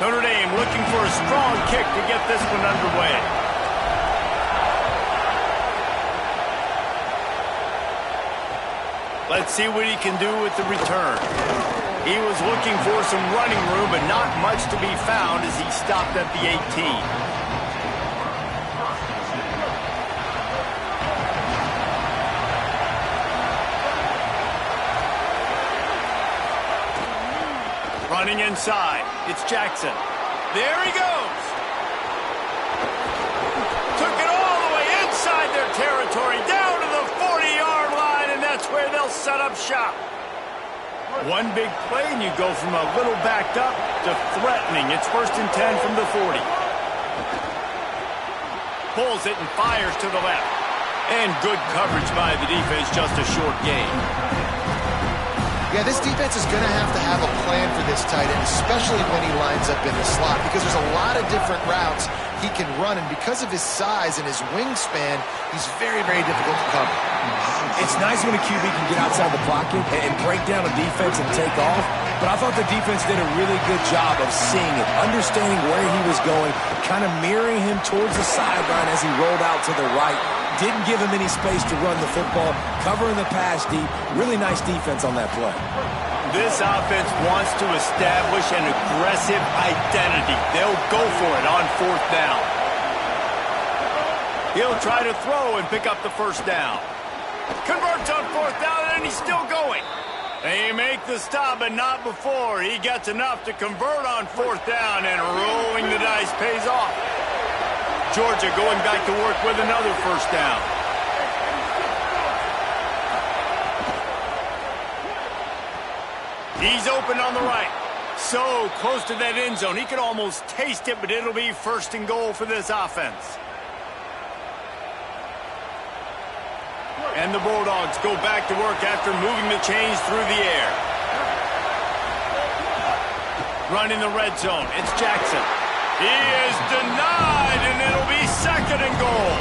Notre Dame looking for a strong kick to get this one underway. Let's see what he can do with the return. He was looking for some running room, but not much to be found as he stopped at the 18. Running inside, it's Jackson. There he goes. Took it all the way inside their territory, down to the 40-yard line, and that's where they'll set up shop. One big play, and you go from a little backed up to threatening. It's 1st and 10 from the 40. Pulls it and fires to the left. And good coverage by the defense, just a short gain. Yeah, this defense is going to have a plan for this tight end, especially when he lines up in the slot, because there's a lot of different routes he can run, and because of his size and his wingspan, he's very, very difficult to cover. It's nice when a QB can get outside the pocket and break down a defense and take off, but I thought the defense did a really good job of seeing it, understanding where he was going, kind of mirroring him towards the sideline as he rolled out to the right. Didn't give him any space to run the football, covering the pass deep. Really nice defense on that play. This offense wants to establish an aggressive identity. They'll go for it on 4th down. He'll try to throw and pick up the 1st down. Converts on 4th down, and he's still going. They make the stop, but not before. He gets enough to convert on 4th down, and rolling the dice pays off. Georgia going back to work with another 1st down. He's open on the right. So close to that end zone. He could almost taste it, but it'll be 1st and goal for this offense. And the Bulldogs go back to work after moving the chains through the air. Run in the red zone. It's Jackson. He is denied, and it'll be 2nd and goal.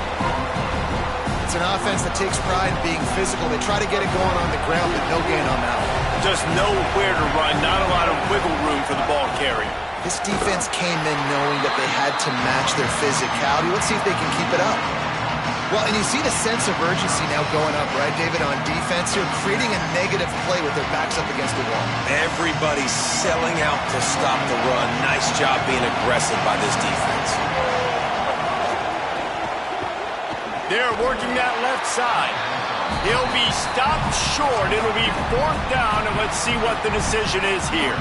It's an offense that takes pride in being physical. They try to get it going on the ground, but no gain on that one. Just nowhere to run, not a lot of wiggle room for the ball carrier. This defense came in knowing that they had to match their physicality. Let's see if they can keep it up. Well, and you see the sense of urgency now going up, right, David, on defense here, creating a negative play with their backs up against the wall. Everybody's selling out to stop the run. Nice job being aggressive by this defense. They're working that left side. He'll be stopped short. It'll be 4th down, and let's see what the decision is here.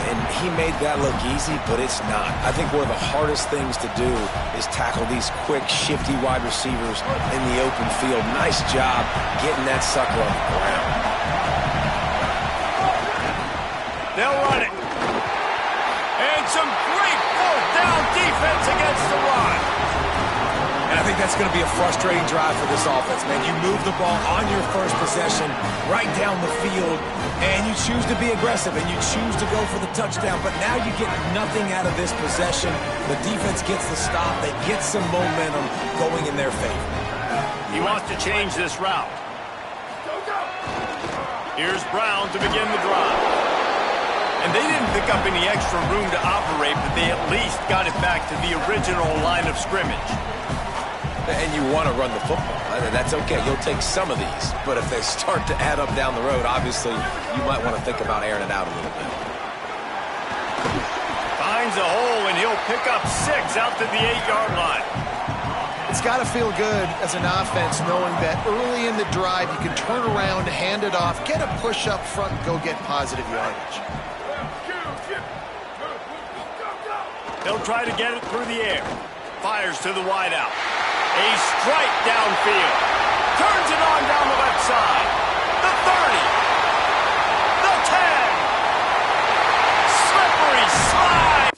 And he made that look easy, but it's not. I think one of the hardest things to do is tackle these quick, shifty wide receivers in the open field. Nice job getting that sucker on the ground. They'll run it. And some great 4th down defense against the run. And I think that's going to be a frustrating drive for this offense, man. You move the ball on your first possession right down the field, and you choose to be aggressive, and you choose to go for the touchdown, but now you get nothing out of this possession. The defense gets the stop. They get some momentum going in their favor. He wants to change this route. Here's Brown to begin the drive. And they didn't pick up any extra room to operate, but they at least got it back to the original line of scrimmage. And you want to run the football. That's okay. You'll take some of these. But if they start to add up down the road, obviously, you might want to think about airing it out a little bit. Finds a hole, and he'll pick up 6 out to the 8-yard line. It's got to feel good as an offense knowing that early in the drive you can turn around, hand it off, get a push up front, and go get positive yardage. They'll try to get it through the air. Fires to the wideout. A strike downfield. Turns it on down the left side. The 30. The 10. Slippery slide.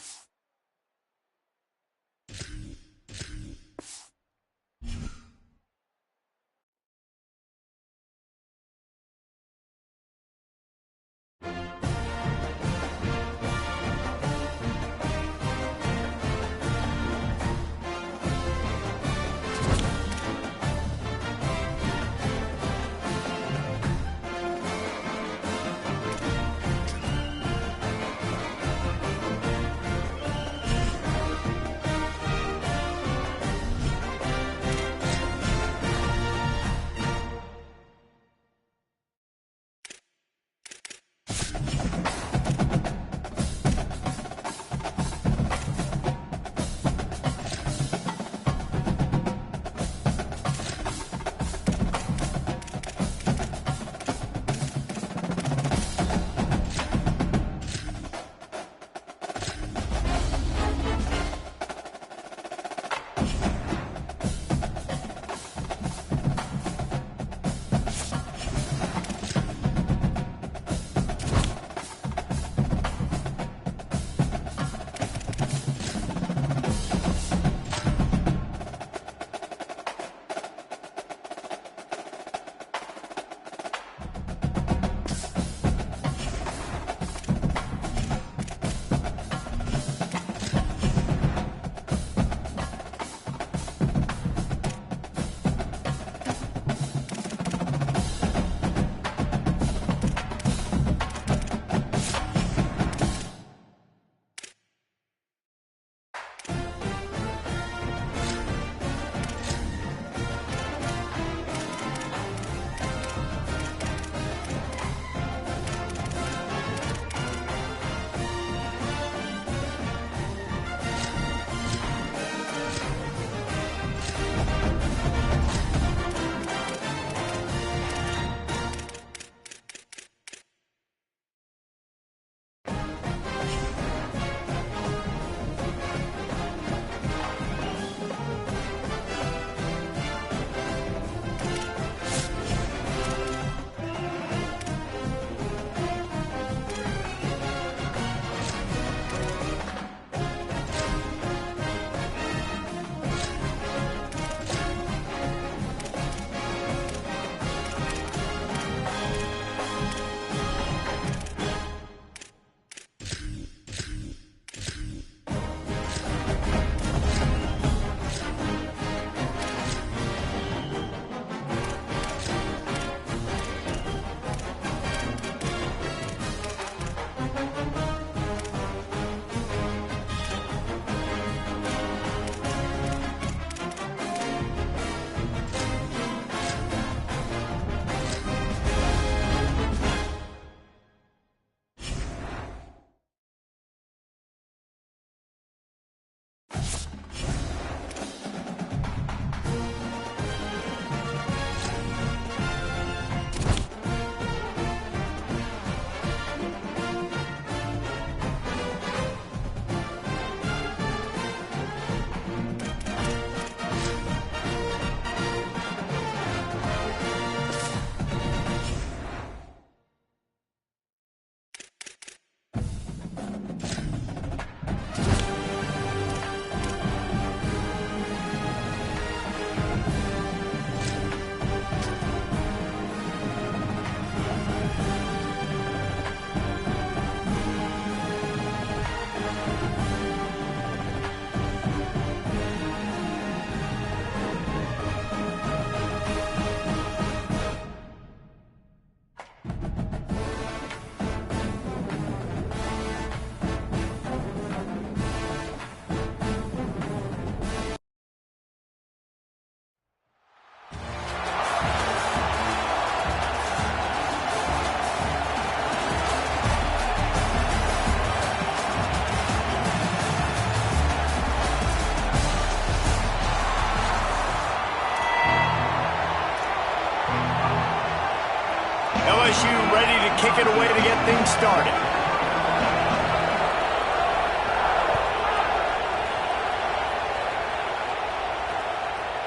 kick it away to get things started.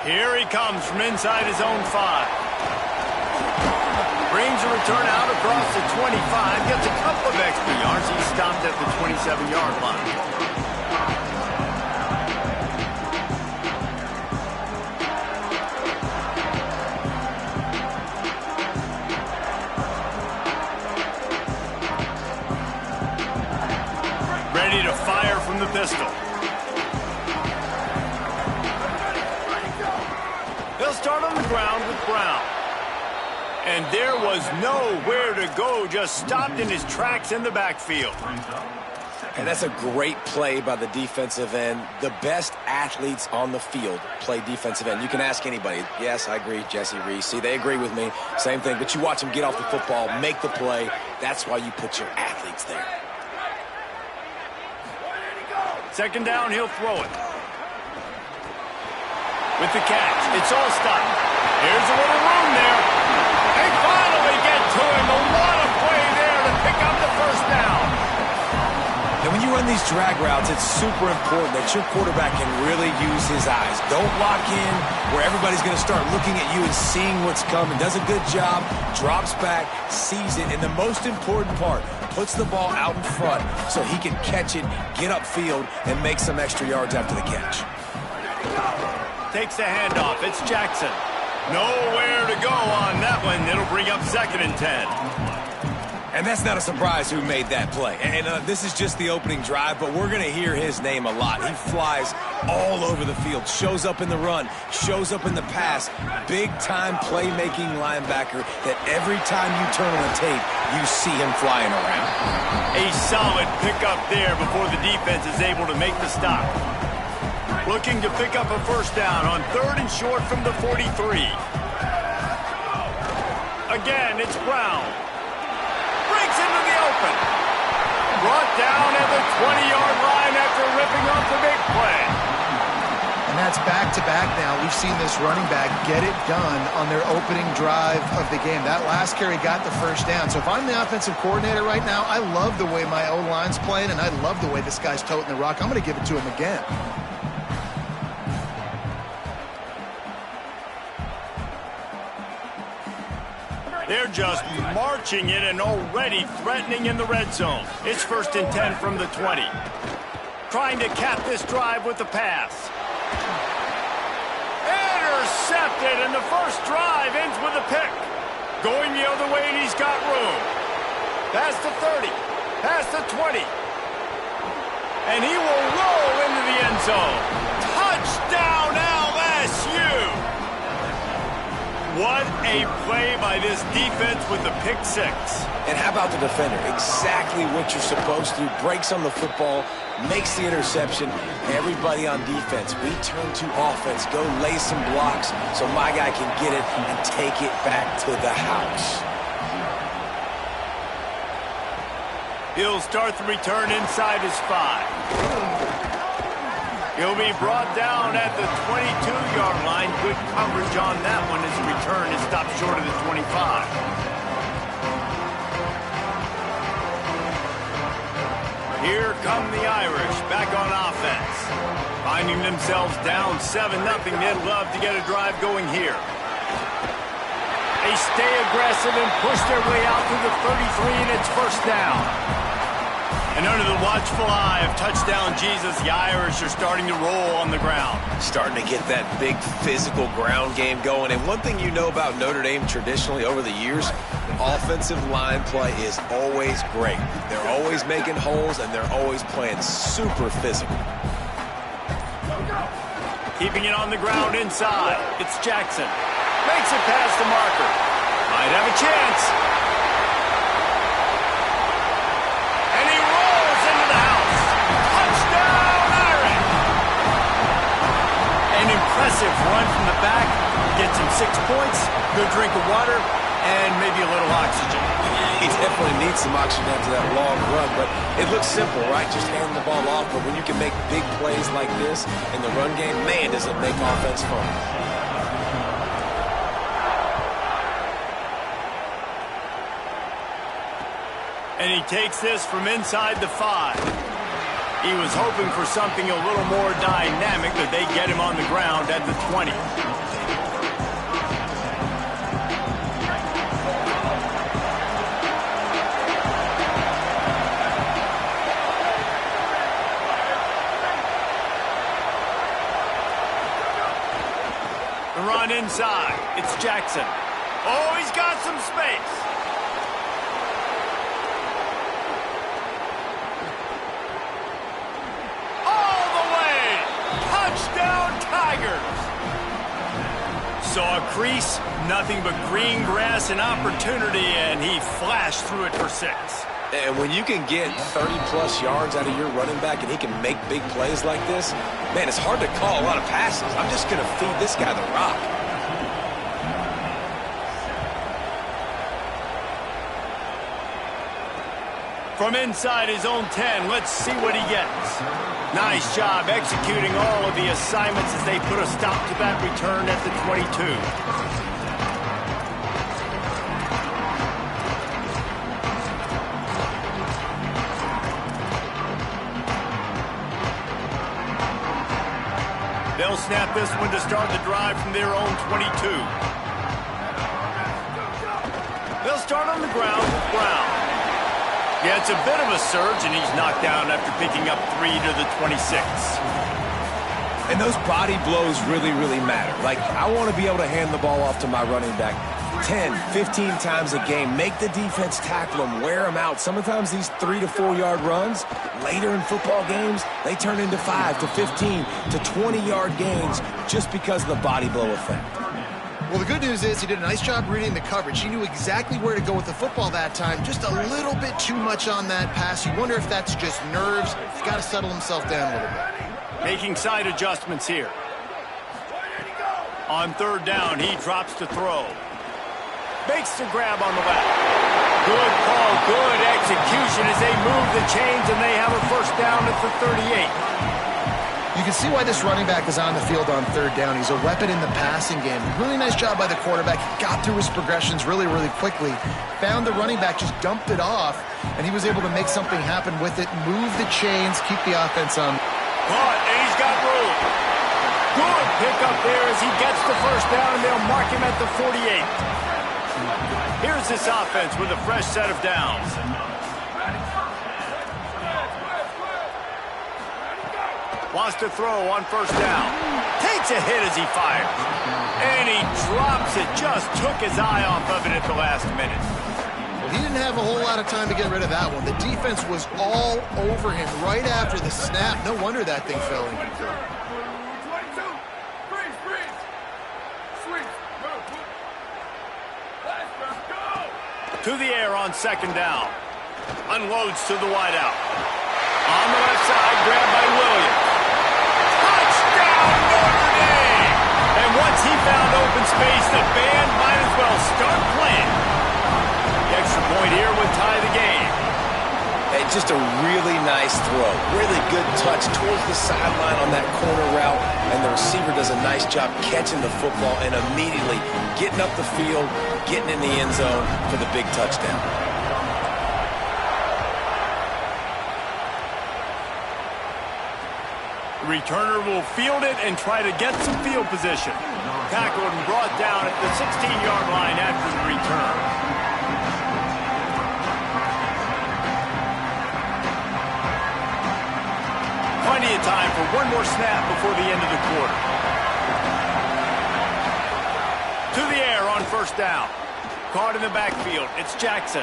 Here he comes from inside his own 5. Brings a return out across the 25. Gets a couple of extra yards. He's stopped at the 27-yard line. Ready to fire from the pistol. They'll start on the ground with Brown. And there was nowhere to go, just stopped in his tracks in the backfield. And that's a great play by the defensive end. The best athletes on the field play defensive end. You can ask anybody. Yes, I agree, Jesse Reese. See, they agree with me. Same thing. But you watch them get off the football, make the play. That's why you put your athletes there. Second down, he'll throw it. With the catch, it's all stopped. Here's a little room there. They finally get to him. A lot of play there to pick up the first down. And when you run these drag routes, it's super important that your quarterback can really use his eyes. Don't lock in where everybody's going to start looking at you and seeing what's coming. Does a good job, drops back, sees it, and the most important part, puts the ball out in front so he can catch it, get upfield, and make some extra yards after the catch. Takes the handoff. It's Jackson. Nowhere to go on that one. It'll bring up 2nd and 10. And that's not a surprise who made that play. And this is just the opening drive, but we're going to hear his name a lot. He flies all over the field, shows up in the run, shows up in the pass. Big-time playmaking linebacker that every time you turn on the tape, you see him flying around. A solid pickup there before the defense is able to make the stop. Looking to pick up a first down on 3rd and short from the 43. Again, it's Brown. Breaks into the open. Brought down at the 20-yard line after ripping off the big play. And that's back-to-back now. We've seen this running back get it done on their opening drive of the game. That last carry got the first down. So if I'm the offensive coordinator right now, I love the way my O-line's playing, and I love the way this guy's toting the rock. I'm going to give it to him again. They're just marching it and already threatening in the red zone. It's 1st and 10 from the 20. Trying to cap this drive with the pass. Intercepted, and the first drive ends with a pick. Going the other way, and he's got room. Past the 30, past the 20. And he will roll into the end zone. Touchdown, LSU! What a play by this defense with the pick 6. And how about the defender? Exactly what you're supposed to. Breaks on the football, makes the interception. Everybody on defense, we turn to offense. Go lay some blocks so my guy can get it and take it back to the house. He'll start the return inside his 5. He'll be brought down at the 22-yard line. Good coverage on that one as the return is stopped short of the 25. Here come the Irish back on offense. Finding themselves down 7-0, they'd love to get a drive going here. They stay aggressive and push their way out to the 33, and it's first down. And under the watchful eye of touchdown Jesus, the Irish are starting to roll on the ground. Starting to get that big physical ground game going. And one thing you know about Notre Dame traditionally over the years, offensive line play is always great. They're always making holes, and they're always playing super physical. Keeping it on the ground inside. It's Jackson. Makes it past the marker. Might have a chance. Impressive run from the back, gets him 6 points, good drink of water, and maybe a little oxygen. He definitely needs some oxygen after that long run, but it looks simple, right? Just hand the ball off, but when you can make big plays like this in the run game, man, does it make offense fun. And he takes this from inside the 5. He was hoping for something a little more dynamic, but they get him on the ground at the 20. The run inside. It's Jackson. Oh, he's got some space. Saw a crease, nothing but green grass and opportunity, and he flashed through it for 6. And when you can get 30-plus yards out of your running back and he can make big plays like this, man, it's hard to call a lot of passes. I'm just going to feed this guy the rock. From inside his own 10, let's see what he gets. Nice job executing all of the assignments as they put a stop to that return at the 22. They'll snap this one to start the drive from their own 22. They'll start on the ground with Brown. Yeah, it's a bit of a surge, and he's knocked down after picking up 3 to the 26. And those body blows really, really matter. Like, I want to be able to hand the ball off to my running back 10, 15 times a game. Make the defense tackle him, wear him out. Sometimes these 3 to 4 yard runs, later in football games, they turn into 5 to 15 to 20 yard gains just because of the body blow effect. Well, the good news is he did a nice job reading the coverage. He knew exactly where to go with the football that time. Just a little bit too much on that pass. You wonder if that's just nerves. He's got to settle himself down a little bit. Making side adjustments here. On 3rd down, he drops to throw. Makes the grab on the left. Good call, good execution as they move the chains, and they have a 1st down at the 38. You can see why this running back is on the field on 3rd down. He's a weapon in the passing game. Really nice job by the quarterback. He got through his progressions really, really quickly. Found the running back, just dumped it off, and he was able to make something happen with it, move the chains, keep the offense on. Caught, and he's got room. Good pickup there as he gets the 1st down, and they'll mark him at the 48. Here's this offense with a fresh set of downs. Wants to throw on 1st down. Takes a hit as he fires. And he drops it. Just took his eye off of it at the last minute. Well, he didn't have a whole lot of time to get rid of that one. The defense was all over him right after the snap. No wonder that thing fell in. To the air on 2nd down. Unloads to the wideout. On the left side, grabbed by Williams. And once he found open space, the band might as well start playing. The extra point here would tie the game. Hey, just a really nice throw. Really good touch towards the sideline on that corner route, and the receiver does a nice job catching the football and immediately getting up the field, getting in the end zone for the big touchdown. The returner will field it and try to get some field position. Tackled and brought down at the 16-yard line after the return. Plenty of time for one more snap before the end of the quarter. To the air on 1st down. Caught in the backfield. It's Jackson.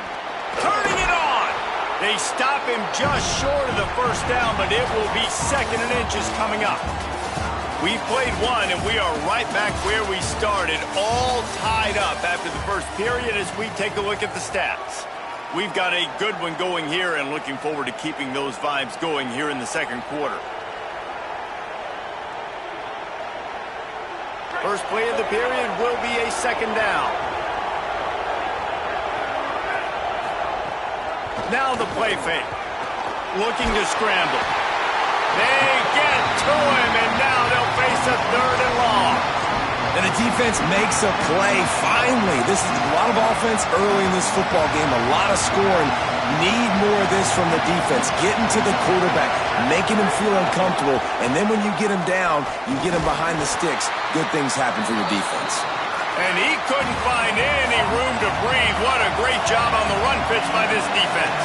Turning it on. They stop him just short of the 1st down, but it will be 2nd and inches coming up. We've played one, and we are right back where we started, all tied up after the 1st period as we take a look at the stats. We've got a good one going here and looking forward to keeping those vibes going here in the 2nd quarter. First play of the period will be a 2nd down. Now the play fake. Looking to scramble. They get to him, and now they'll face a 3rd and long. And the defense makes a play. Finally, this is a lot of offense early in this football game, a lot of scoring. Need more of this from the defense. Getting to the quarterback, making him feel uncomfortable, and then when you get him down, you get him behind the sticks. Good things happen for your defense. And he couldn't find any room to breathe. What a great job on the run pitch by this defense.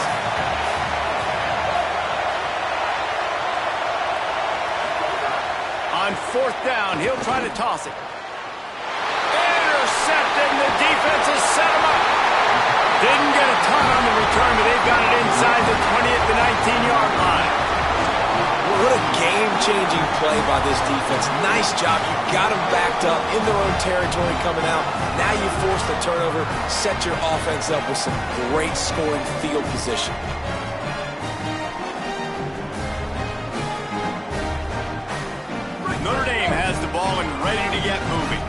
On fourth down, he'll try to toss it. Intercepted, and the defense has set him up. Didn't get a ton on the return, but they've got it inside the 20 at the 19-yard line. What a game-changing play by this defense. Nice job. You got them backed up in their own territory coming out. Now you force the turnover, set your offense up with some great scoring field position. Notre Dame has the ball and ready to get moving.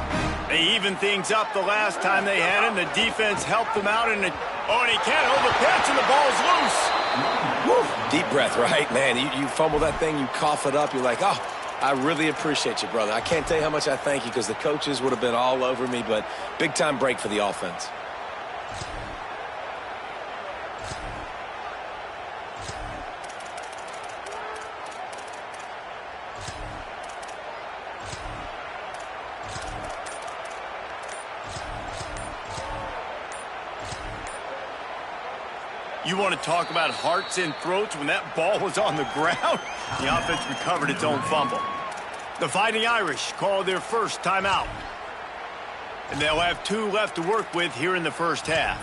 They evened things up the last time they had it, and the defense helped them out. And he can't hold the pitch, and the ball's loose. Woo. Deep breath, right? Man, you fumble that thing, you cough it up, you're like, oh, I really appreciate you, brother. I can't tell you how much I thank you because the coaches would have been all over me, but big-time break for the offense. You want to talk about hearts and throats when that ball was on the ground? The offense recovered its own fumble. The Fighting Irish called their first timeout. And they'll have 2 left to work with here in the first half.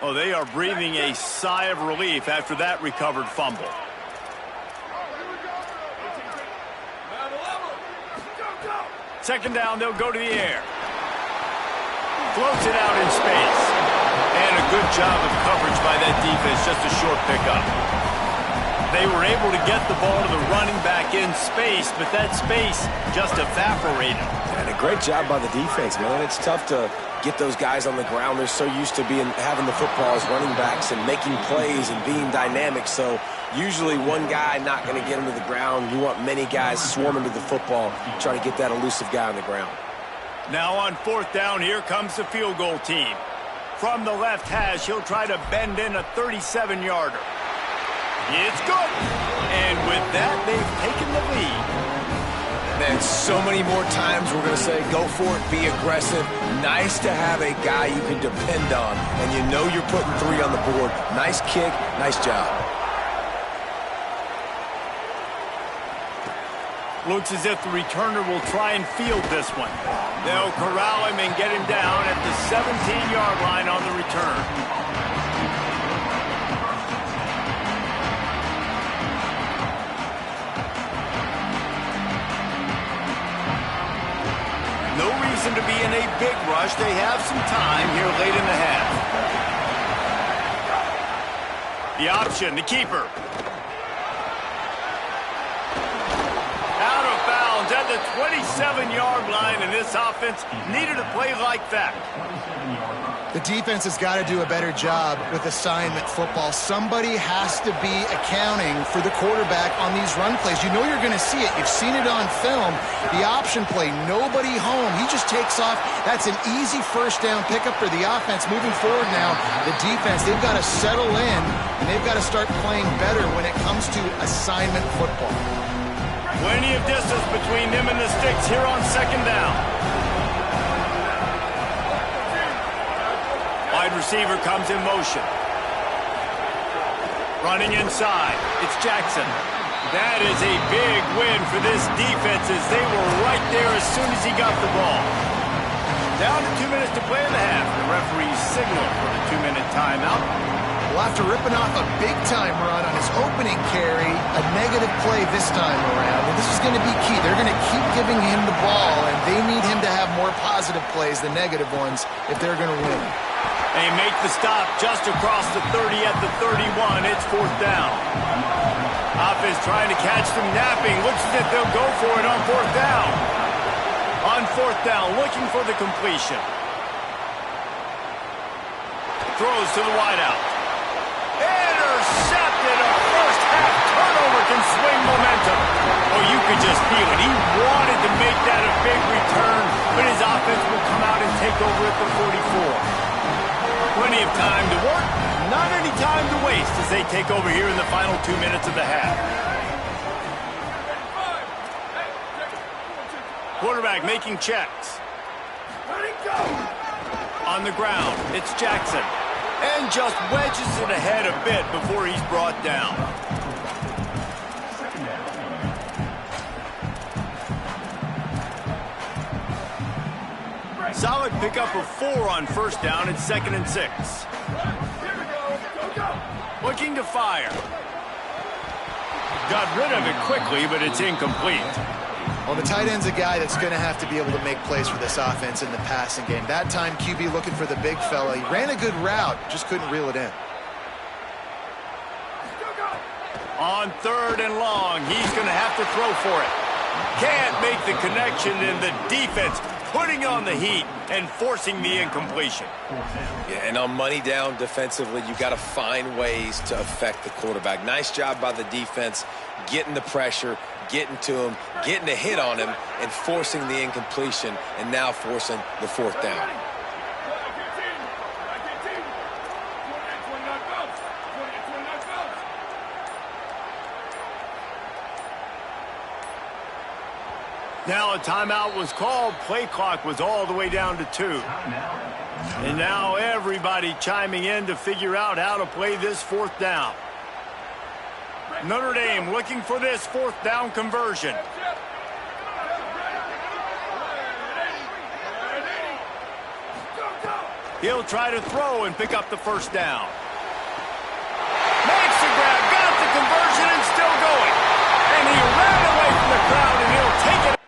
Oh, they are breathing a sigh of relief after that recovered fumble. Second down, they'll go to the air. Floats it out in space. And a good job of coverage by that defense, just a short pickup. They were able to get the ball to the running back in space, but that space just evaporated. And a great job by the defense, man. It's tough to get those guys on the ground. They're so used to having the football as running backs and making plays and being dynamic. So usually one guy not going to get him to the ground. You want many guys swarming to the football, try to get that elusive guy on the ground. Now on fourth down, here comes the field goal team. From the left hash, he'll try to bend in a 37-yarder. It's good. And with that, they've taken the lead. Man, so many more times we're going to say, go for it, be aggressive. Nice to have a guy you can depend on, and you know you're putting 3 on the board. Nice kick, nice job. Looks as if the returner will try and field this one. They'll corral him and get him down at the 17-yard line on the return. No reason to be in a big rush. They have some time here late in the half. The option, the keeper. At the 27-yard line, and this offense needed a play like that. The defense has got to do a better job with assignment football. Somebody has to be accounting for the quarterback on these run plays. You know you're going to see it. You've seen it on film. The option play, nobody home. He just takes off. That's an easy first down pickup for the offense. Moving forward now, the defense, they've got to settle in, and they've got to start playing better when it comes to assignment football. Plenty of distance between them and the sticks here on second down. Wide receiver comes in motion. Running inside, it's Jackson. That is a big win for this defense as they were right there as soon as he got the ball. Down to 2 minutes to play in the half. The referee signaled for the 2-minute timeout. Well, after ripping off a big-time run on his opening carry, a negative play this time around. And this is going to be key. They're going to keep giving him the ball, and they need him to have more positive plays than negative ones if they're going to win. They make the stop just across the 30 at the 31. It's fourth down. Offense trying to catch them napping. Looks as if they'll go for it on fourth down. On fourth down, looking for the completion. Throws to the wideout. Intercepted. A first half turnover can swing momentum. Oh, you could just feel it. He wanted the 44. Plenty of time to work, not any time to waste as they take over here in the final 2 minutes of the half. Quarterback making checks. On the ground, it's Jackson. And just wedges it ahead a bit before he's brought down. Solid pickup of 4 on first down. It's 2nd and 6. Looking to fire. Got rid of it quickly, but it's incomplete. Well, the tight end's a guy that's going to have to be able to make plays for this offense in the passing game. That time, QB looking for the big fella. He ran a good route, just couldn't reel it in. On 3rd and long, he's going to have to throw for it. Can't make the connection, and the defense putting on the heat and forcing the incompletion. Yeah, and on money down defensively, you got to find ways to affect the quarterback. Nice job by the defense, getting the pressure, getting to him, getting a hit on him, and forcing the incompletion, and now forcing the 4th down. Now a timeout was called. Play clock was all the way down to 2. And now everybody chiming in to figure out how to play this 4th down. Notre Dame looking for this 4th down conversion. He'll try to throw and pick up the 1st down. Makes the grab, got the conversion, and still going. And he ran away from the crowd, and he'll take it.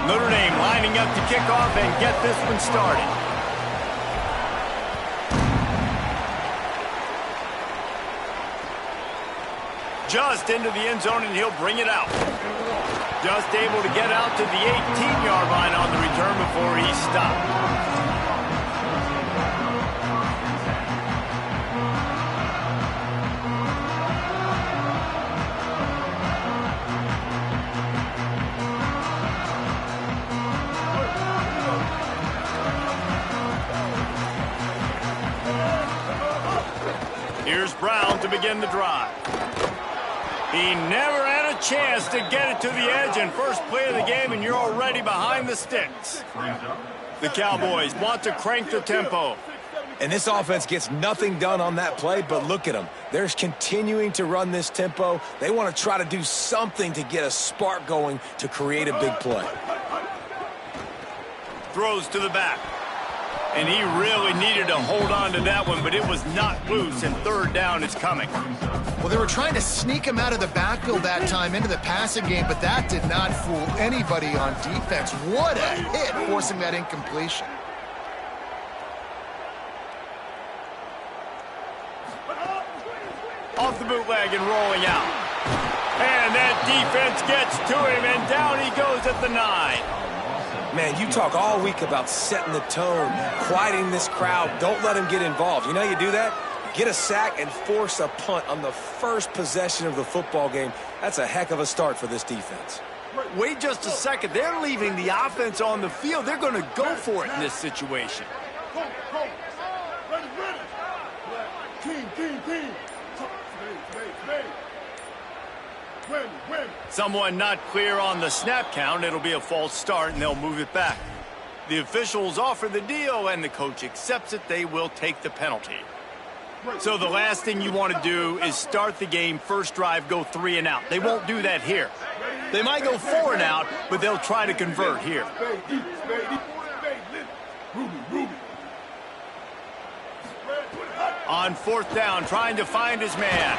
Notre Dame lining up to kick off and get this one started. Just into the end zone, and he'll bring it out. Just able to get out to the 18-yard line on the return before he stopped. Here's Brown to begin the drive. He never had a chance to get it to the edge, and first play of the game, and you're already behind the sticks. The Cowboys want to crank the tempo. And this offense gets nothing done on that play, but look at them. They're continuing to run this tempo. They want to try to do something to get a spark going to create a big play. Throws to the back. And he really needed to hold on to that one, but it was not loose, and 3rd down is coming. Well, they were trying to sneak him out of the backfield that time into the passing game, but that did not fool anybody on defense. What a hit, forcing that incompletion. Off the bootleg and rolling out. And that defense gets to him, and down he goes at the 9. Man, you talk all week about setting the tone, quieting this crowd. Don't let him get involved. You know how you do that? Get a sack and force a punt on the first possession of the football game. That's a heck of a start for this defense. Wait just a second. They're leaving the offense on the field. They're going to go for it in this situation. Someone not clear on the snap count. It'll be a false start, and they'll move it back. The officials offer the deal, and the coach accepts it. They will take the penalty. So the last thing you want to do is start the game, first drive, go 3 and out. They won't do that here. They might go 4 and out, but they'll try to convert here. On 4th down, trying to find his man.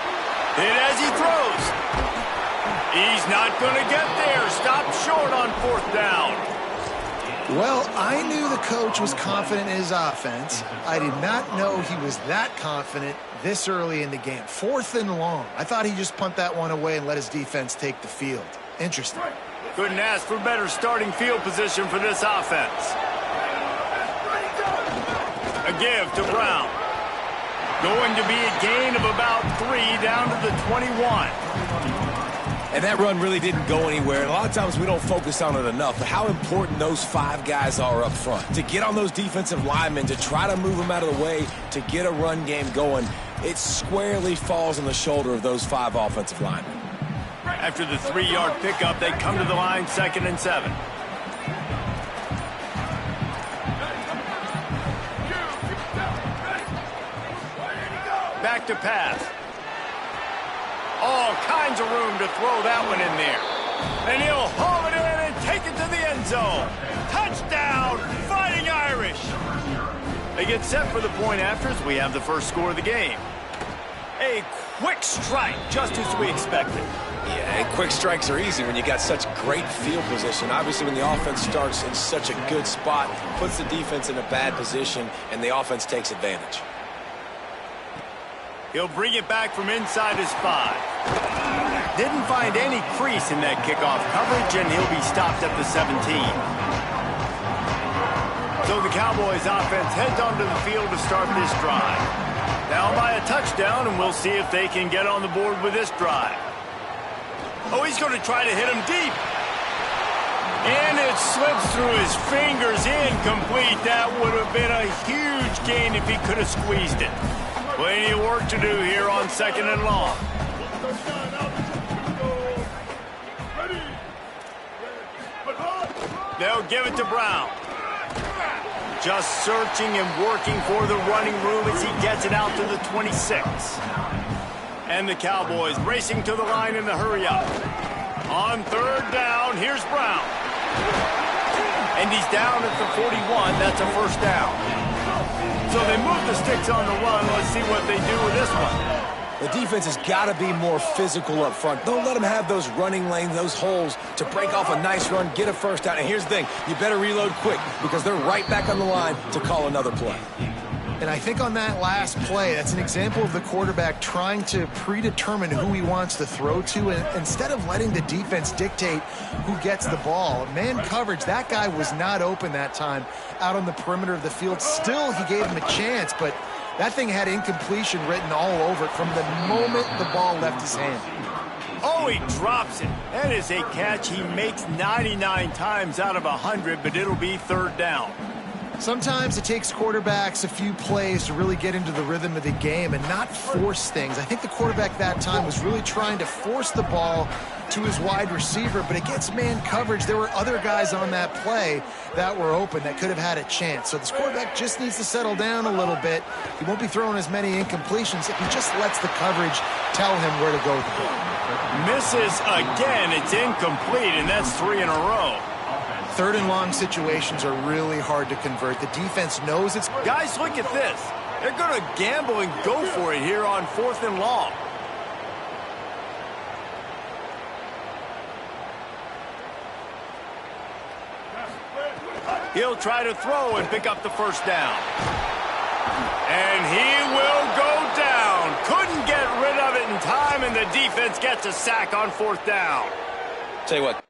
Hit as he throws. He's not going to get there. Stopped short on 4th down. Well, I knew the coach was confident in his offense. I did not know he was that confident this early in the game. 4th and long. I thought he'd just punt that one away and let his defense take the field. Interesting. Couldn't ask for better starting field position for this offense. A give to Brown. Going to be a gain of about 3 down to the 21. And that run really didn't go anywhere. And a lot of times we don't focus on it enough. But how important those 5 guys are up front. To get on those defensive linemen, to try to move them out of the way, to get a run game going, it squarely falls on the shoulder of those 5 offensive linemen. After the 3-yard pickup, they come to the line, 2nd and 7. Back to pass. All kinds of room to throw that one in there. And he'll haul it in and take it to the end zone. Touchdown, Fighting Irish. They get set for the point after as we have the first score of the game. A quick strike, just as we expected. Yeah, and quick strikes are easy when you got such great field position. Obviously, when the offense starts in such a good spot, puts the defense in a bad position, and the offense takes advantage. He'll bring it back from inside his 5. Didn't find any crease in that kickoff coverage, and he'll be stopped at the 17. So the Cowboys offense heads onto the field to start this drive. Down by a touchdown, and we'll see if they can get on the board with this drive. Oh, he's going to try to hit him deep. And it slips through his fingers, incomplete. That would have been a huge gain if he could have squeezed it. Plenty of work to do here on 2nd and long. They'll give it to Brown. Just searching and working for the running room as he gets it out to the 26. And the Cowboys racing to the line in the hurry-up. On 3rd down, here's Brown. And he's down at the 41. That's a first down. So they move the sticks on the run. Let's see what they do with this one. The defense has got to be more physical up front. Don't let them have those running lanes, those holes to break off a nice run, get a first down. And here's the thing, you better reload quick because they're right back on the line to call another play. And I think on that last play, that's an example of the quarterback trying to predetermine who he wants to throw to, and instead of letting the defense dictate who gets the ball. Man coverage, that guy was not open that time out on the perimeter of the field. Still, he gave him a chance, but that thing had incompletion written all over it from the moment the ball left his hand. Oh, he drops it. That is a catch he makes 99 times out of 100, but it'll be 3rd down. Sometimes it takes quarterbacks a few plays to really get into the rhythm of the game and not force things. I think the quarterback that time was really trying to force the ball to his wide receiver, but against man coverage, there were other guys on that play that were open that could have had a chance. So this quarterback just needs to settle down a little bit. He won't be throwing as many incompletions if he just lets the coverage tell him where to go with the ball. Misses again. It's incomplete, and that's 3 in a row. 3rd and long situations are really hard to convert. The defense knows it's... Guys, look at this. They're going to gamble and go for it here on 4th and long. He'll try to throw and pick up the first down. And he will go down. Couldn't get rid of it in time, and the defense gets a sack on 4th down. Tell you what.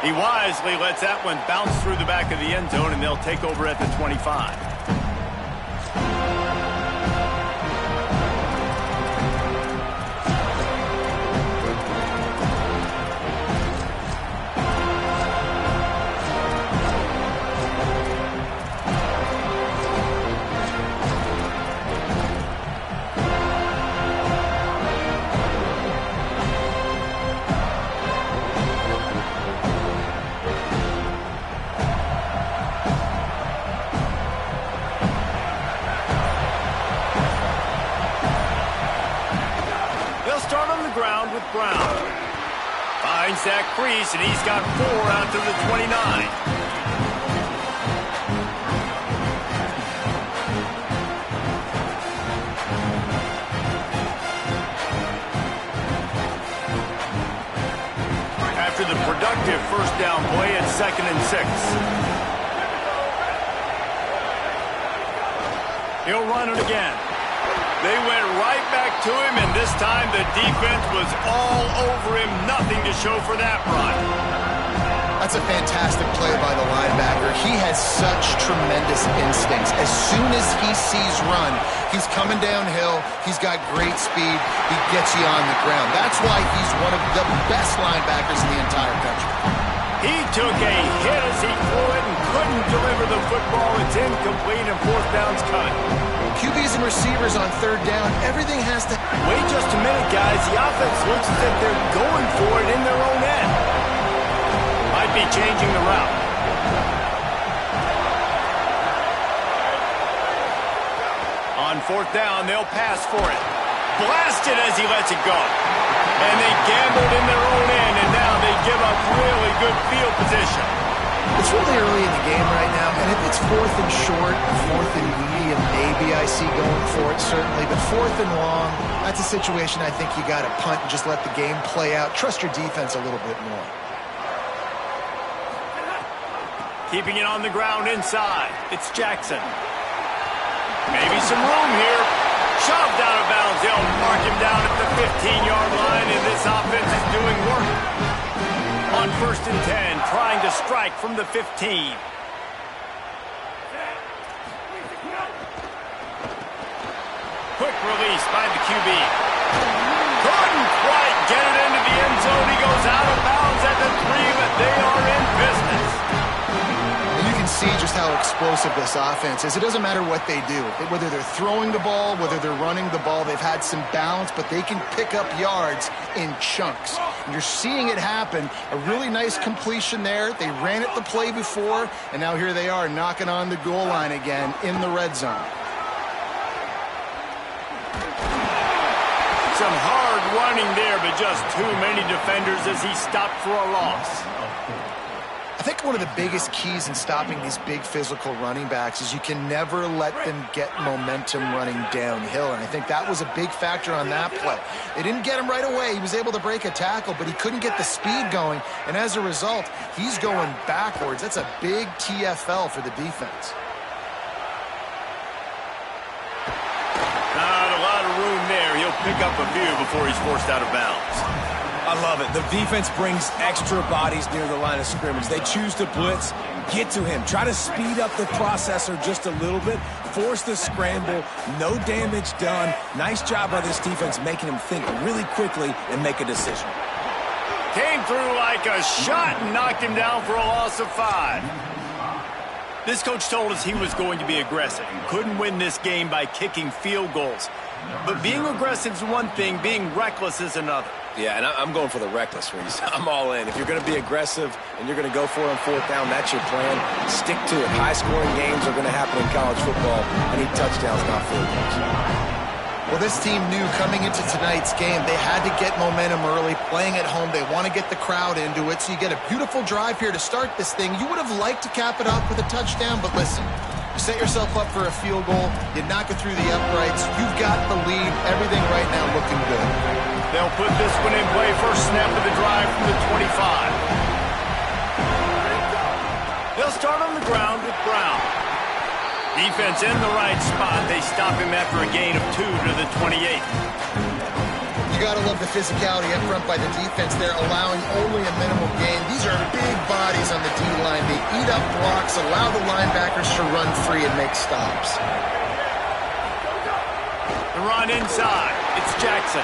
He wisely lets that one bounce through the back of the end zone, and they'll take over at the 25. With Brown. Finds that crease, and he's got 4 out to the 29. After the productive first down play, it's 2nd and 6. He'll run it again. They went right back to him, and this time the defense was all over him. Nothing to show for that run. That's a fantastic play by the linebacker. He has such tremendous instincts. As soon as he sees run, he's coming downhill. He's got great speed. He gets you on the ground. That's why he's one of the best linebackers in the entire country. He took a hit as he threw it and couldn't deliver the football. It's incomplete, and 4th down's cut. QBs and receivers on 3rd down, everything has to... Wait just a minute, guys. The offense looks as if they're going for it in their own end. Might be changing the route. On 4th down, they'll pass for it. Blasted as he lets it go. And they gambled in their own end, and now they give up really good field position. It's really early in the game right now, and if it's 4th and short, 4th and medium, maybe I see going for it, certainly. But 4th and long, that's a situation I think you got to punt and just let the game play out. Trust your defense a little bit more. Keeping it on the ground inside. It's Jackson. Maybe some room here. Shoved out of bounds. They'll mark him down at the 15-yard line, and this offense is doing work. On 1st and 10, trying to strike from the 15. Quick release by the QB. Couldn't quite get it into the end zone. He goes out of bounds at the 3, but they are in business. You can see just how explosive this offense is. It doesn't matter what they do. Whether they're throwing the ball, whether they're running the ball, they've had some balance, but they can pick up yards in chunks. And you're seeing it happen. A really nice completion there. They ran it the play before, and now here they are knocking on the goal line again in the red zone. Some hard running there, but just too many defenders as he stopped for a loss. I think one of the biggest keys in stopping these big physical running backs is you can never let them get momentum running downhill, and I think that was a big factor on that play. They didn't get him right away. He was able to break a tackle, but he couldn't get the speed going, and as a result, he's going backwards. That's a big TFL for the defense. Not a lot of room there. He'll pick up a few before he's forced out of bounds. I love it. The defense brings extra bodies near the line of scrimmage. They choose to blitz, get to him, try to speed up the processor just a little bit, force the scramble, no damage done. Nice job by this defense making him think really quickly and make a decision. Came through like a shot and knocked him down for a loss of 5. This coach told us he was going to be aggressive and couldn't win this game by kicking field goals. But being aggressive is one thing, being reckless is another. Yeah, and I'm going for the reckless reads. I'm all in. If you're going to be aggressive and you're going to go for it on 4th down, that's your plan. Stick to it. High-scoring games are going to happen in college football. I need touchdowns, not field goals. Well, this team knew coming into tonight's game they had to get momentum early. Playing at home, they want to get the crowd into it. So you get a beautiful drive here to start this thing. You would have liked to cap it off with a touchdown, but listen. You set yourself up for a field goal. You knock it through the uprights. You've got the lead. Everything right now looking good. They'll put this one in play. First snap of the drive from the 25. They'll start on the ground with Brown. Defense in the right spot. They stop him after a gain of 2 to the 28. You got to love the physicality up front by the defense there, allowing only a minimal gain. These are big bodies on the D-line. They eat up blocks, allow the linebackers to run free and make stops. The run inside. It's Jackson.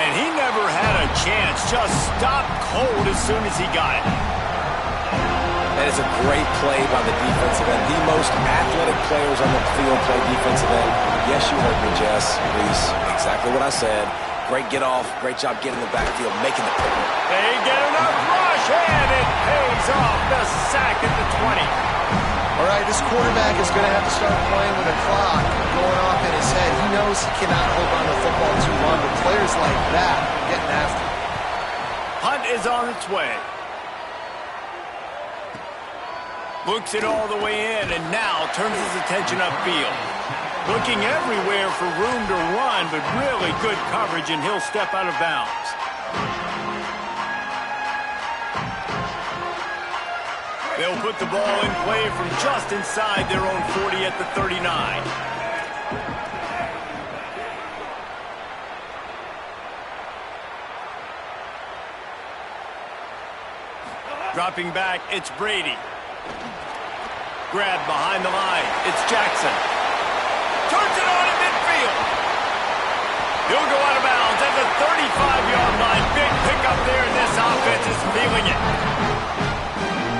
And he never had a chance. Just stopped cold as soon as he got it. That is a great play by the defensive end. The most athletic players on the field play defensive end. Yes, you heard me, Jess, Reese. Exactly what I said. Great get off. Great job getting in the backfield, making the pick. They get enough rush, and it pays off. The sack at the 20. All right, this quarterback is going to have to start playing with a clock going off in his head. He knows he cannot hold on to the football too long, but players like that are getting after him. Hunt is on its way. Looks it all the way in, and now turns his attention upfield. Looking everywhere for room to run, but really good coverage, and he'll step out of bounds. They'll put the ball in play from just inside their own 40 at the 39. Dropping back, it's Brady. Grab behind the line. It's Jackson. Turns it on in midfield. He'll go out of bounds at the 35-yard line. Big pickup there, and this offense is feeling it.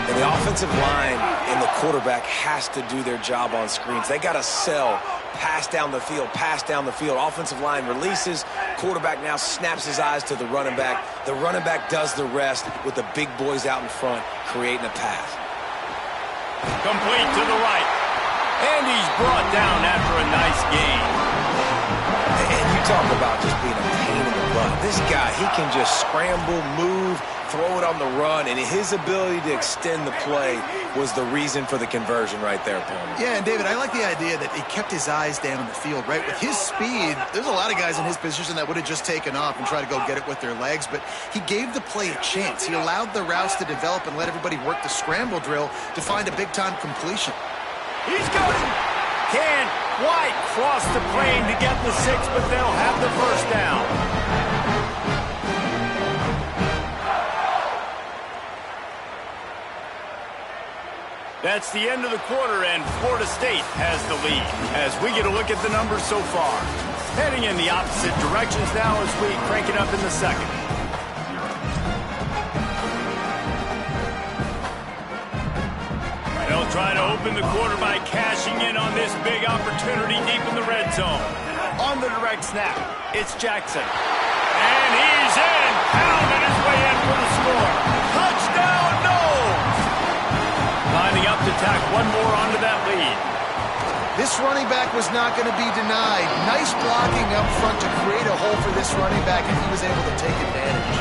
And the offensive line and the quarterback has to do their job on screens. They got to sell, pass down the field, pass down the field. Offensive line releases. Quarterback now snaps his eyes to the running back. The running back does the rest with the big boys out in front, creating a pass. Complete to the right. And he's brought down after a nice gain. And you talk about just being a pain in the butt. This guy, he can just scramble, move, throw it on the run, and his ability to extend the play was the reason for the conversion right there, Paul. Yeah, and David, I like the idea that he kept his eyes down on the field, right? With his speed, there's a lot of guys in his position that would have just taken off and tried to go get it with their legs, but he gave the play a chance. He allowed the routes to develop and let everybody work the scramble drill to find a big-time completion. He's going. Can't quite cross the plane to get the 6, but they'll have the first down. That's the end of the quarter, and Florida State has the lead as we get a look at the numbers so far. Heading in the opposite directions now as we crank it up in the second. They'll try to open the quarter by cashing in on this big opportunity deep in the red zone. On the direct snap, it's Jackson. And he's in, pounding his way in for the score. Touchdown, Noles! Lining up to tack one more onto that lead. This running back was not going to be denied. Nice blocking up front to create a hole for this running back, and he was able to take advantage.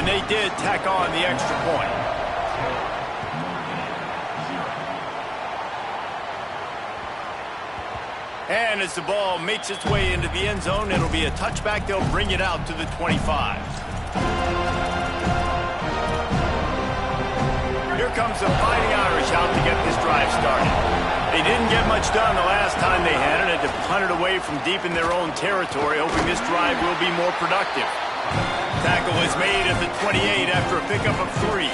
And they did tack on the extra point. And as the ball makes its way into the end zone, it'll be a touchback. They'll bring it out to the 25. Here comes the Fighting Irish out to get this drive started. They didn't get much done the last time they had it. Had to punt it away from deep in their own territory, hoping this drive will be more productive. Tackle is made at the 28 after a pickup of 3.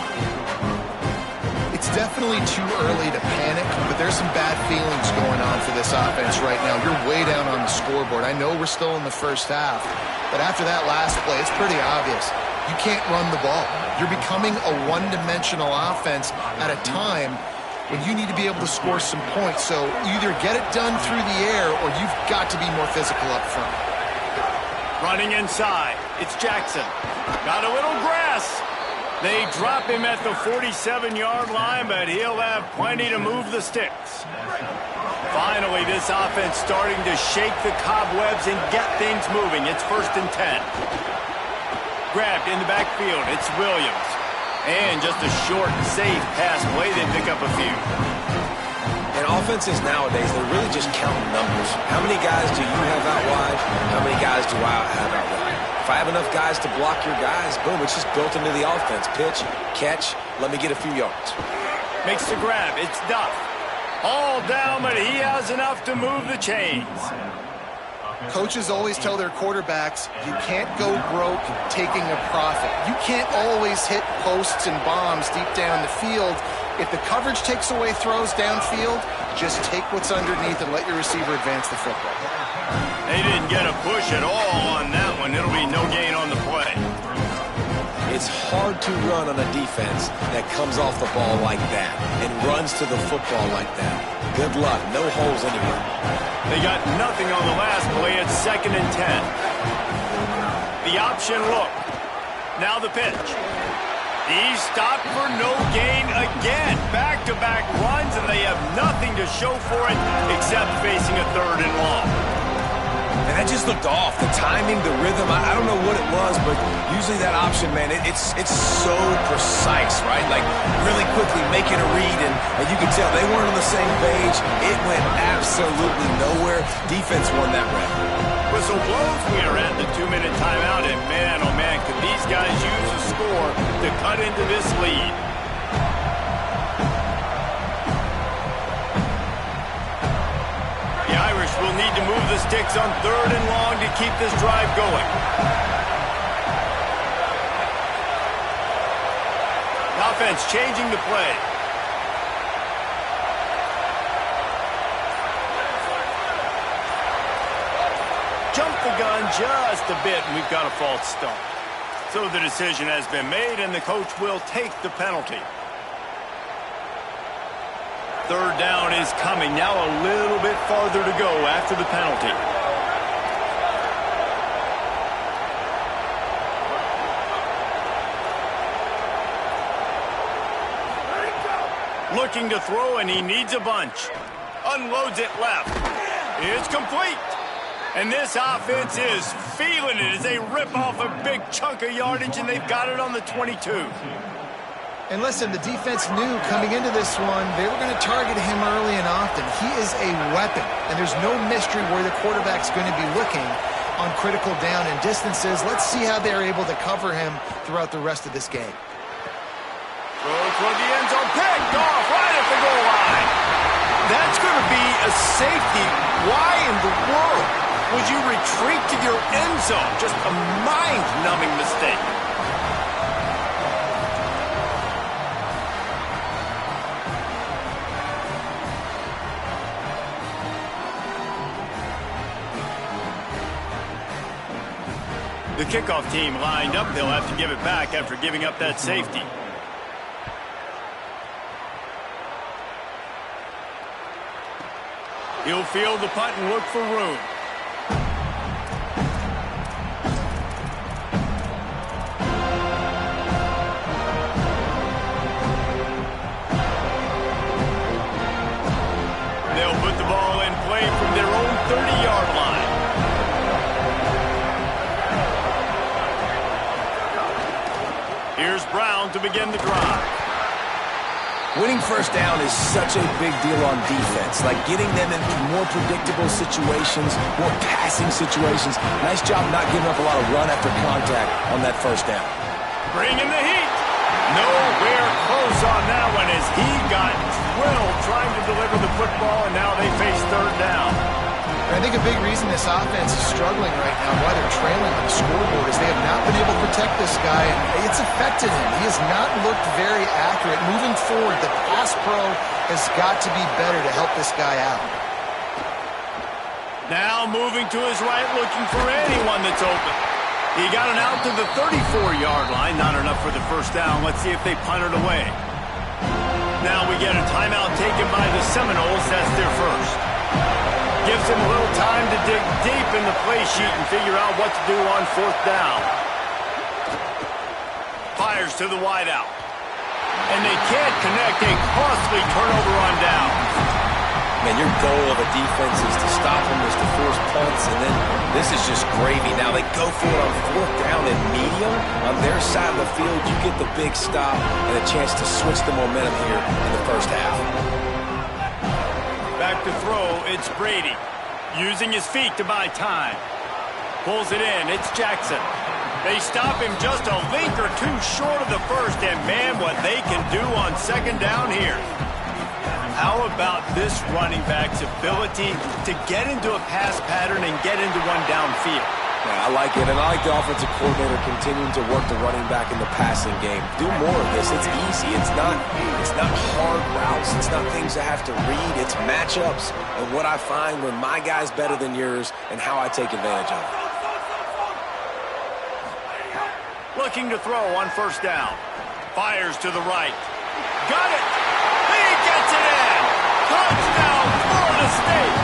It's definitely too early to panic, but there's some bad feelings going on for this offense right now. You're way down on the scoreboard. I know we're still in the first half, but after that last play, it's pretty obvious. You can't run the ball. You're becoming a one-dimensional offense at a time when you need to be able to score some points. So either get it done through the air or you've got to be more physical up front. Running inside, it's Jackson. Got a little grass. They drop him at the 47-yard line, but he'll have plenty to move the sticks. Finally, this offense starting to shake the cobwebs and get things moving. It's 1st and 10. Grabbed in the backfield, it's Williams. And just a short, safe pass play, they pick up a few. And offenses nowadays, they're really just counting numbers. How many guys do you have out wide? How many guys do I have out wide? If I have enough guys to block your guys, boom, it's just built into the offense. Pitch, catch, let me get a few yards. Makes the grab, it's Duff. All down, but he has enough to move the chains. Coaches always tell their quarterbacks, you can't go broke taking a profit. You can't always hit posts and bombs deep down the field. If the coverage takes away throws downfield, just take what's underneath and let your receiver advance the football. They didn't get a push at all on that one. It'll be no gain on the play. It's hard to run on a defense that comes off the ball like that and runs to the football like that. Good luck. No holes anywhere. They got nothing on the last play. It's 2nd and 10. The option look. Now the pitch. He's stopped for no gain again. Back-to-back runs, and they have nothing to show for it except facing a 3rd and long. And that just looked off. The timing, the rhythm, I don't know what it was, but usually that option, man, it's so precise, right? Like, really quickly making a read, and you can tell they weren't on the same page. It went absolutely nowhere. Defense won that round. Whistle blows. We are at the 2-minute timeout, and man, oh man, could these guys use a score to cut into this lead. The Irish will need to move the sticks on 3rd and long to keep this drive going. The offense changing the play. Jumped the gun just a bit, and we've got a false start. So the decision has been made, and the coach will take the penalty. 3rd down is coming. Now a little bit farther to go after the penalty. Looking to throw, and he needs a bunch. Unloads it left. It's complete. And this offense is feeling it as they rip off a big chunk of yardage, and they've got it on the 22. And listen, the defense knew coming into this one, they were going to target him early and often. He is a weapon, and there's no mystery where the quarterback's going to be looking on critical down and distances. Let's see how they're able to cover him throughout the rest of this game. Throw toward the end zone, picked off right at the goal line. That's going to be a safety. Why in the world would you retreat to your end zone? Just a mind-numbing mistake. The kickoff team lined up. They'll have to give it back after giving up that safety. He'll field the punt and look for room. They'll put the ball in play from their own 30-yard line. Here's Brown to begin the drive. Winning 1st down is such a big deal on defense, like getting them into more predictable situations, more passing situations. Nice job not giving up a lot of run after contact on that 1st down. Bringing the heat. Nowhere close on that one as he got drilled trying to deliver the football, and now they face 3rd down. I think a big reason this offense is struggling right now, why they're trailing on the scoreboard, is they have not been able to protect this guy, and it's affected him. He has not looked very accurate. Moving forward, the pass pro has got to be better to help this guy out. Now moving to his right, looking for anyone that's open. He got it out to the 34-yard line. Not enough for the 1st down. Let's see if they punt it away. Now we get a timeout taken by the Seminoles. That's their first. Gives him a little time to dig deep in the play sheet and figure out what to do on 4th down. Fires to the wideout. And they can't connect. A costly turnover on down. Man, your goal of a defense is to stop them, is to force punts, and then this is just gravy. Now they go for it on 4th down and medium. On their side of the field, you get the big stop and a chance to switch the momentum here in the 1st half. Back to throw, it's Brady. Using his feet to buy time. Pulls it in, it's Jackson. They stop him just a link or two short of the 1st, and man, what they can do on 2nd down here. How about this running back's ability to get into a pass pattern and get into one downfield? Yeah, I like it, and I like the offensive coordinator continuing to work the running back in the passing game. Do more of this. It's easy. It's not hard routes. It's not things I have to read. It's matchups and what I find when my guy's better than yours and how I take advantage of it. Looking to throw on first down. Fires to the right. Got it! He gets it in! Touchdown, Florida State!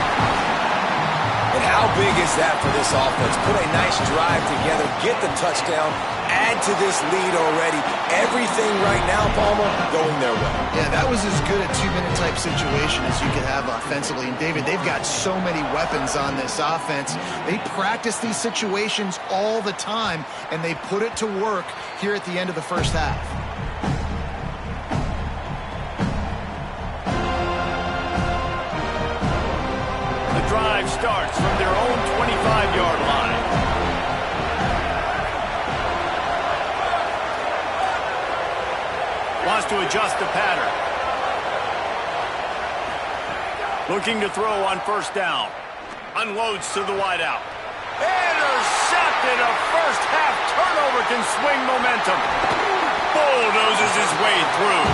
And how big is that for this offense? Put a nice drive together, get the touchdown, add to this lead already. Everything right now, Palmer, going their way. Yeah, that was as good a two-minute type situation as you could have offensively. And, David, they've got so many weapons on this offense. They practice these situations all the time, and they put it to work here at the end of the first half. The drive starts from their own 25-yard line. Wants to adjust the pattern. Looking to throw on first down. Unloads to the wideout. Intercepted. A first-half turnover can swing momentum. Bulldozes his way through.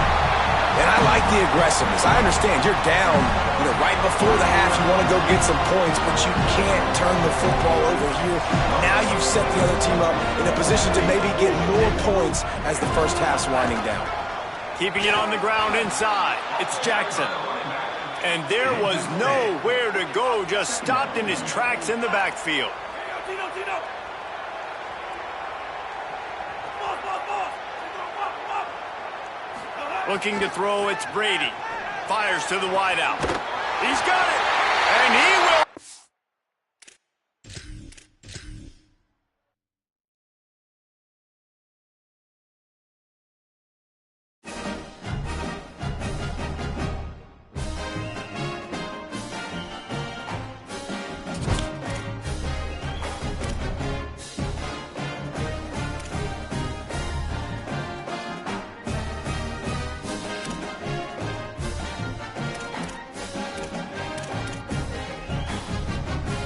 And I like the aggressiveness. I understand you're down, right before the half. You want to go get some points, but you can't turn the football over here. Now you've set the other team up in a position to maybe get more points as the first half's winding down. Keeping it on the ground inside. It's Jackson. And there was nowhere to go. Just stopped in his tracks in the backfield. Looking to throw, it's Brady. Fires to the wideout. He's got it. And he will